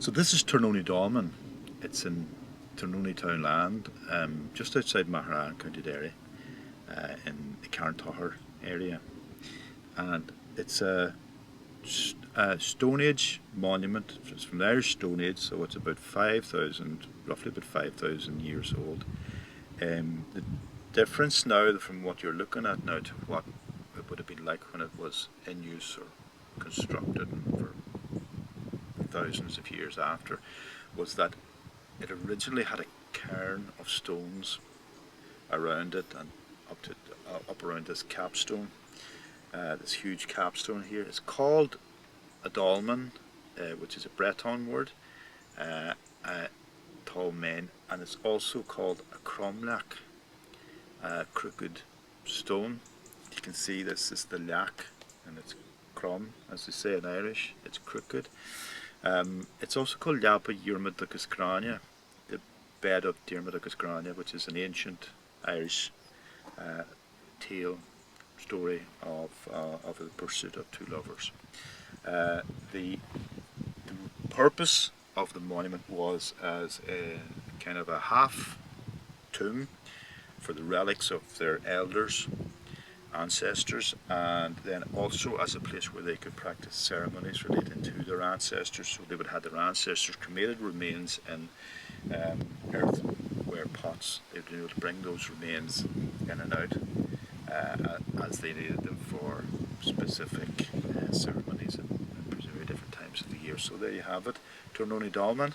So this is Tirnony Dolmen. It's in Tirnony Townland, just outside Maghera, County Derry, in the Carntoher area. And it's a Stone Age monument. It's from the Irish Stone Age, so it's about 5,000, roughly about 5,000 years old. The difference now from what you're looking at now to what it would have been like when it was in use or constructed for thousands of years after, was that it originally had a cairn of stones around it and up around this capstone, this huge capstone here. It's called a dolmen, which is a Breton word, dolmen, and it's also called a cromlech, a crooked stone. You can see this is the lach, and it's crom, as they say in Irish. It's crooked. It's also called Leapa Diarmaduchus Grania, the bed of Diarmaduchus Grania, which is an ancient Irish tale, story of the pursuit of two lovers. The purpose of the monument was as a kind of a half tomb for the relics of their elders, ancestors, and then also as a place where they could practice ceremonies relating to their ancestors. So they would have their ancestors' cremated remains in earthenware pots. They would be able to bring those remains in and out as they needed them for specific ceremonies and presumably different times of the year. So there you have it, Tirnony Dolmen.